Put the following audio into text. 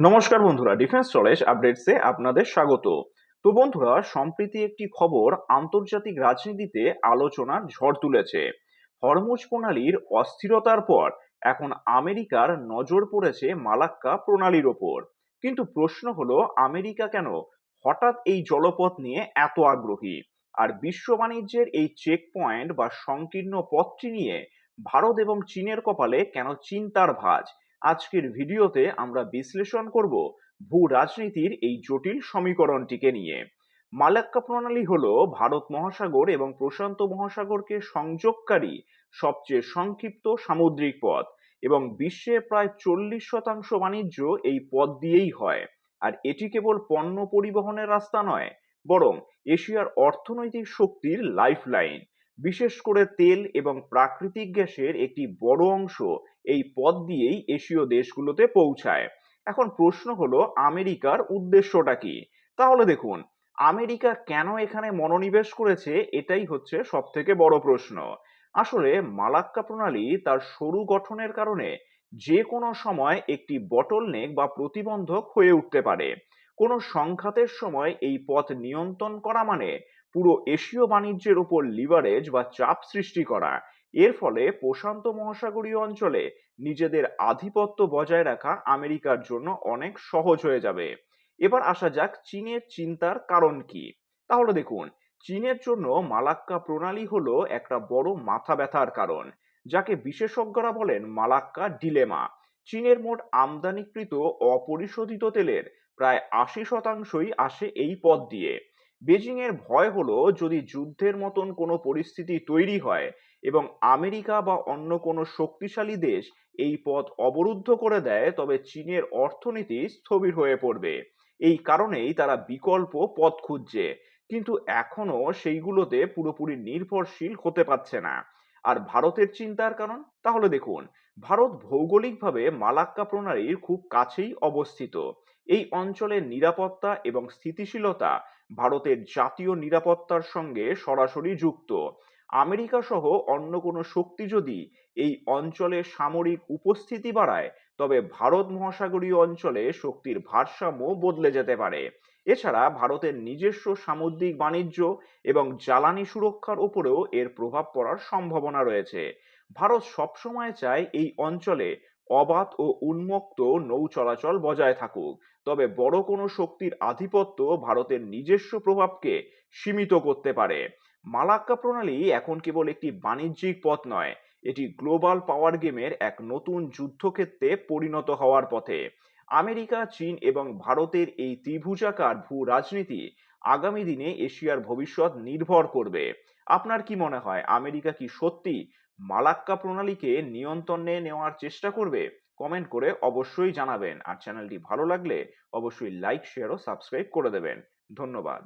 নমস্কার বন্ধুরা, defence knowledge আপডেটসে আপনাদের স্বাগত। তো বন্ধুরা, সম্প্রতি একটি খবর আন্তর্জাতিক রাজনীতিতে আলোচনার ঝড় তুলেছে। হরমুজ প্রণালীর অস্থিরতার পর এখন আমেরিকার নজর পড়েছে মালাক্কা প্রণালীর ওপর। কিন্তু প্রশ্ন হলো, আমেরিকা কেন হঠাৎ এই জলপথ নিয়ে এত আগ্রহী? আর বিশ্ব বাণিজ্যের এই চেক পয়েন্ট বা সংকীর্ণ পথটি নিয়ে ভারত এবং চীনের কপালে কেন চিন্তার ভাঁজ? আজকের ভিডিওতে আমরা বিশ্লেষণ করব ভূ রাজনীতির এই জটিল সমীকরণটিকে নিয়ে। মালাক্কা প্রণালী হলো ভারত মহাসাগর এবং প্রশান্ত মহাসাগরকে সংযোগকারী সবচেয়ে সংক্ষিপ্ত সামুদ্রিক পথ, এবং বিশ্বের প্রায় 40% বাণিজ্য এই পথ দিয়েই হয়। আর এটি কেবল পণ্য পরিবহনের রাস্তা নয়, বরং এশিয়ার অর্থনৈতিক শক্তির লাইফলাইন। বিশেষ করে তেল এবং প্রাকৃতিক গ্যাসের একটি বড় অংশ এই পথ দিয়েই এশীয় দেশগুলোতে পৌঁছায়। এখন প্রশ্ন হলো, আমেরিকার উদ্দেশ্যটা কি? তাহলে দেখুন, আমেরিকা কেন এখানে মনোনিবেশ করেছে, এটাই হচ্ছে সব থেকে বড় প্রশ্ন। আসলে মালাক্কা প্রণালী তার সরু গঠনের কারণে যে কোনো সময় একটি বটলনেক বা প্রতিবন্ধক হয়ে উঠতে পারে। কোনো সংঘাতের সময় এই পথ নিয়ন্ত্রণ করা মানে পুরো এশীয় বাণিজ্যের উপর লিভারেজ বা চাপ সৃষ্টি করা। এর ফলে প্রশান্ত মহাসাগরীয় অঞ্চলে নিজেদের আধিপত্য বজায় রাখা আমেরিকার জন্য অনেক সহজ হয়ে যাবে। এবার আসা যাক চীনের চিন্তার কারণ কি। তাহলে দেখুন, চীনের জন্য মালাক্কা প্রণালী হলো একটা বড় মাথা ব্যথার কারণ, যাকে বিশেষজ্ঞরা বলেন মালাক্কা ডিলেমা। চীনের মোট আমদানিকৃত অপরিশোধিত তেলের প্রায় 80%ই আসে এই পথ দিয়ে। বেজিং এর ভয় হলো, যদি যুদ্ধের মতন কোনো পরিস্থিতি তৈরি হয় এবং আমেরিকা বা অন্য কোনো শক্তিশালী দেশ এই পথ অবরুদ্ধ করে দেয়, তবে চীনের অর্থনীতি স্থবির হয়ে পড়বে। এই কারণেই তারা বিকল্প পথ খুঁজছে, কিন্তু এখনো সেইগুলোতে পুরোপুরি নির্ভরশীল হতে পারছে না। আর ভারতের চিন্তার কারণ, তাহলে দেখুন, ভারত ভৌগোলিকভাবে মালাক্কা প্রণালীর খুব কাছেই অবস্থিত। এই অঞ্চলের নিরাপত্তা এবং স্থিতিশীলতা ভারতের জাতীয় নিরাপত্তার সঙ্গে সরাসরি যুক্ত। আমেরিকা সহ অন্য কোনো শক্তি যদি এই অঞ্চলে সামরিক উপস্থিতি বাড়ায়, তবে ভারত মহাসাগরীয় অঞ্চলে শক্তির ভারসাম্য বদলে যেতে পারে। এছাড়া ভারতের নিজস্ব সামুদ্রিক বাণিজ্য এবং জ্বালানি সুরক্ষার উপরেও এর প্রভাব পড়ার সম্ভাবনা রয়েছে। ভারত সবসময় চায় এই অঞ্চলে অবাধ ও উন্মুক্ত নৌ চলাচল বজায় থাকুক, তবে বড় কোনো শক্তির আধিপত্য ভারতের নিজস্ব প্রভাবকে সীমিত করতে পারে। মালাক্কা প্রণালী এখন কেবল একটি বাণিজ্যিক পথ নয়, এটি গ্লোবাল পাওয়ার গেমের এক নতুন যুদ্ধক্ষেত্রে পরিণত হওয়ার পথে। আমেরিকা, চীন এবং ভারতের এই ত্রিভুজাকার ভূ রাজনীতি আগামী দিনে এশিয়ার ভবিষ্যৎ নির্ভর করবে। আপনার কি মনে হয়, আমেরিকা কি সত্যি মালাক্কা প্রণালীকে নিয়ন্ত্রণে নেওয়ার চেষ্টা করবে? কমেন্ট করে অবশ্যই জানাবেন। আর চ্যানেলটি ভালো লাগলে অবশ্যই লাইক, শেয়ার ও সাবস্ক্রাইব করে দেবেন। ধন্যবাদ।